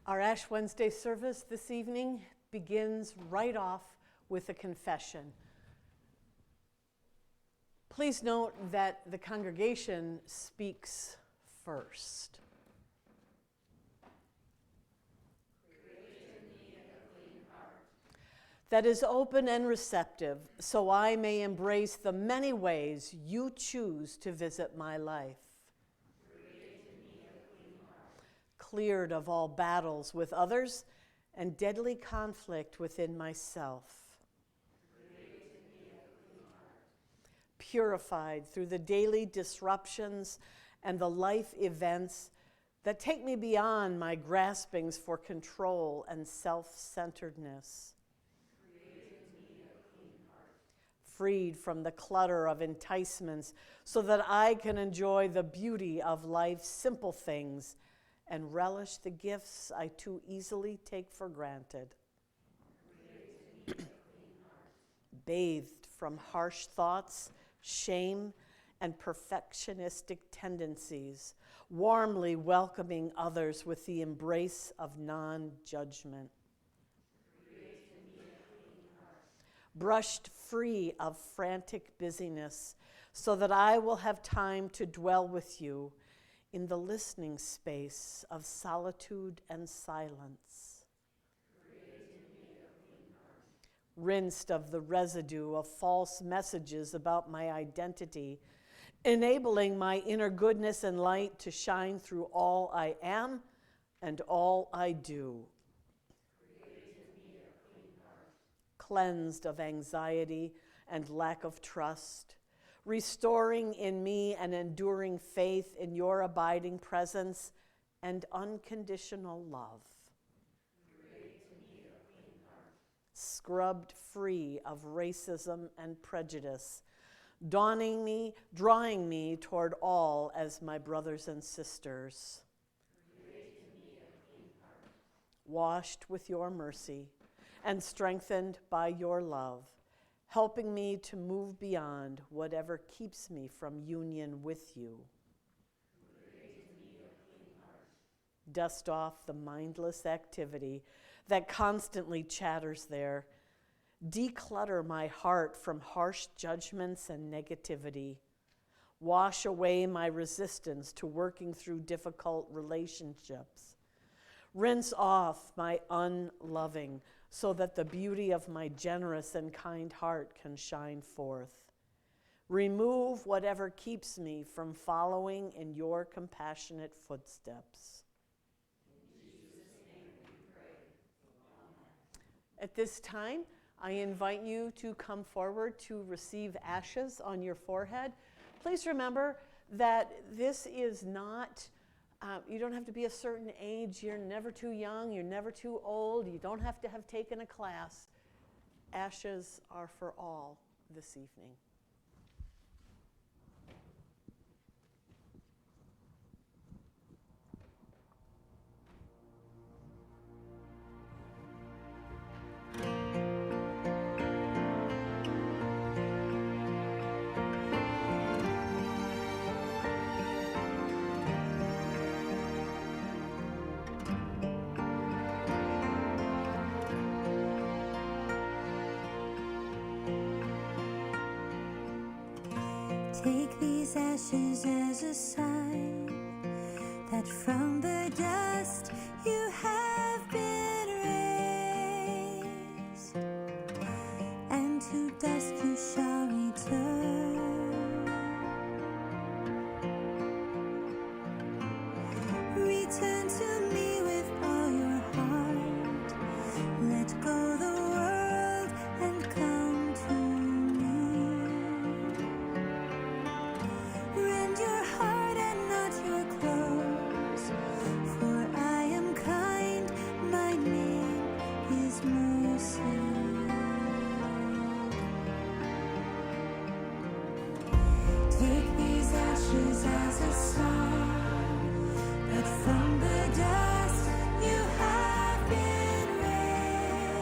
Our Ash Wednesday service this evening begins right off with a confession. Please note that the congregation speaks first. That is open and receptive, so I may embrace the many ways you choose to visit my life. Cleared of all battles with others and deadly conflict within myself. Purified through the daily disruptions and the life events that take me beyond my graspings for control and self-centeredness. Freed from the clutter of enticements so that I can enjoy the beauty of life's simple things and relish the gifts I too easily take for granted. Bathed from harsh thoughts, shame, and perfectionistic tendencies, warmly welcoming others with the embrace of non-judgment. Brushed free of frantic busyness so that I will have time to dwell with you in the listening space of solitude and silence. Rinsed of the residue of false messages about my identity, enabling my inner goodness and light to shine through all I am and all I do. Cleansed of anxiety and lack of trust, restoring in me an enduring faith in your abiding presence and unconditional love. Scrubbed free of racism and prejudice, drawing me toward all as my brothers and sisters. Washed with your mercy and strengthened by your love, helping me to move beyond whatever keeps me from union with you. Dust off the mindless activity that constantly chatters there. Declutter my heart from harsh judgments and negativity. Wash away my resistance to working through difficult relationships. Rinse off my unloving so that the beauty of my generous and kind heart can shine forth. Remove whatever keeps me from following in your compassionate footsteps. In Jesus' name we pray. Amen. At this time, I invite you to come forward to receive ashes on your forehead. Please remember that this is not you don't have to be a certain age. You're never too young. You're never too old. You don't have to have taken a class. Ashes are for all this evening. Take these ashes as a sign that from the dust you have been raised, and to dust you shall return. Return to me with all your heart. Let go the world and come to me. Rend your heart and not your clothes, for I am kind, my name is mercy. Take these ashes as a sign that from the dust you have been raised,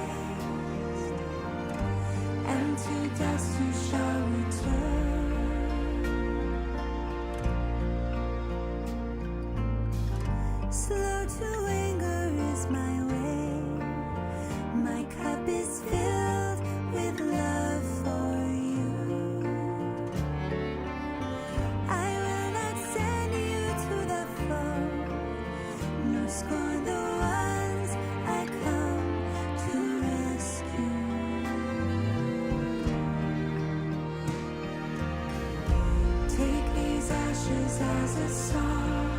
and to dust you shall return. Slow to anger is comes my way. My cup is filled with love for you. I will not send you to the fold, nor scorn the ones I come to rescue. Take these ashes as a song,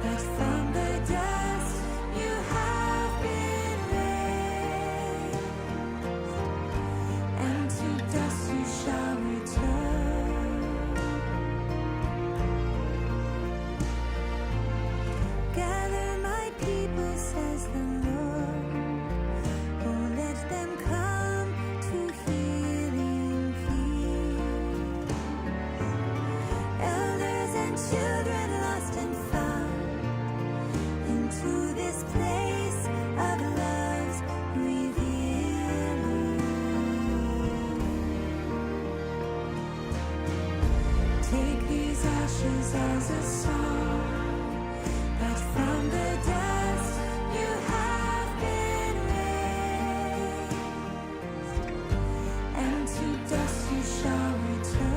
that from the dust you have been raised, and to dust you shall return. Gather my people, says the Lord. Oh, let them come to healing peace. Elders and children lost and found, into this place of love's revealing. Take these ashes as a song, that from the dust you have been raised, and to dust you shall return.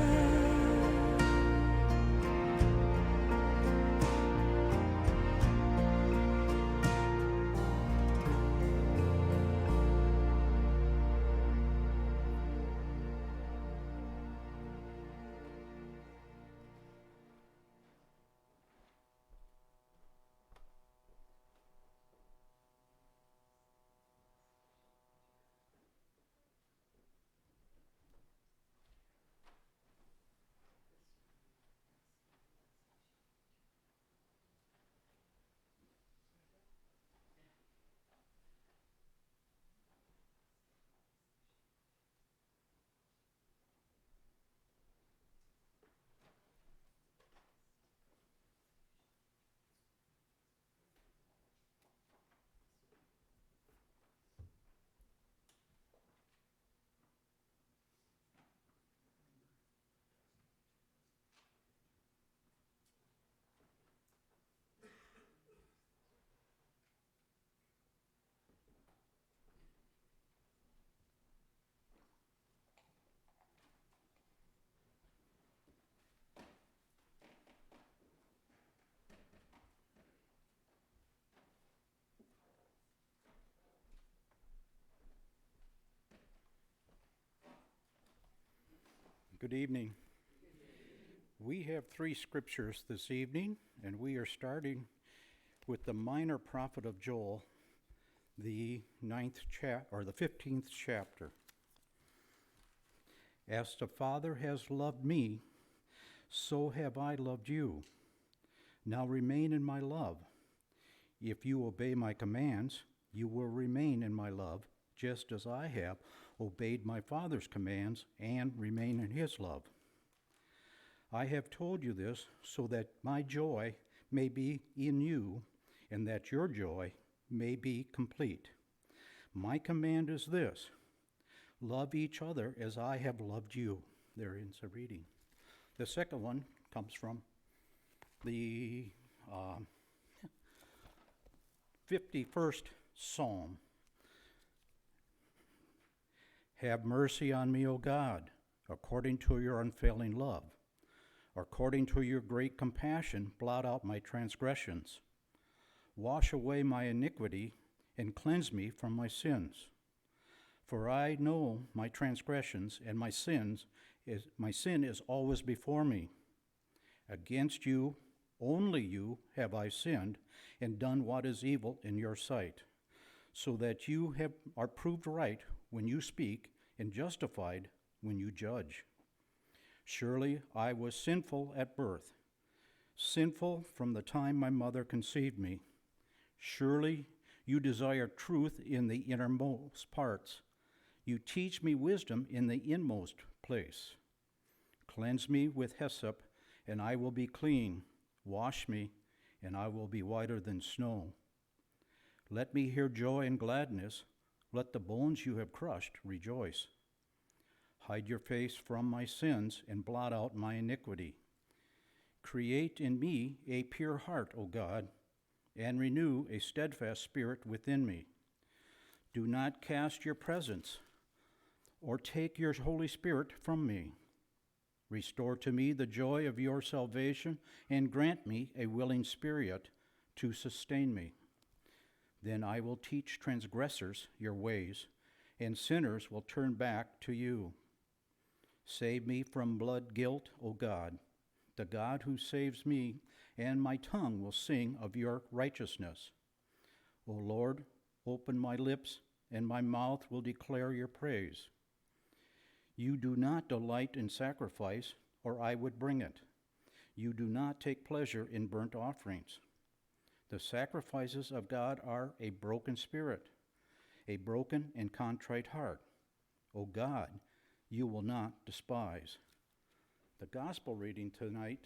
Good evening. We have 3 scriptures this evening, and we are starting with the minor prophet of Joel, the 15th chapter. As the Father has loved me, so have I loved you. Now remain in my love. If you obey my commands, you will remain in my love, just as I have obeyed my Father's commands and remain in his love. I have told you this so that my joy may be in you and that your joy may be complete. My command is this: love each other as I have loved you. There ends the reading. The second one comes from the 51st Psalm. Have mercy on me, O God, according to your unfailing love. According to your great compassion, blot out my transgressions. Wash away my iniquity and cleanse me from my sins. For I know my transgressions, and my sin is always before me. Against you, only you, have I sinned and done what is evil in your sight, so that you are proved right when you speak and justified when you judge. Surely I was sinful at birth, sinful from the time my mother conceived me. Surely you desire truth in the innermost parts. You teach me wisdom in the inmost place. Cleanse me with hyssop, and I will be clean. Wash me, and I will be whiter than snow. Let me hear joy and gladness. Let the bones you have crushed rejoice. Hide your face from my sins and blot out my iniquity. Create in me a pure heart, O God. and renew a steadfast spirit within me. Do not cast your presence or take your Holy Spirit from me. Restore to me the joy of your salvation and grant me a willing spirit to sustain me. Then I will teach transgressors your ways, and sinners will turn back to you. Save me from blood guilt, O God, the God who saves me, and my tongue will sing of your righteousness. O Lord, open my lips, and my mouth will declare your praise. You do not delight in sacrifice, or I would bring it. You do not take pleasure in burnt offerings. The sacrifices of God are a broken spirit, a broken and contrite heart. O God, you will not despise. The gospel reading tonight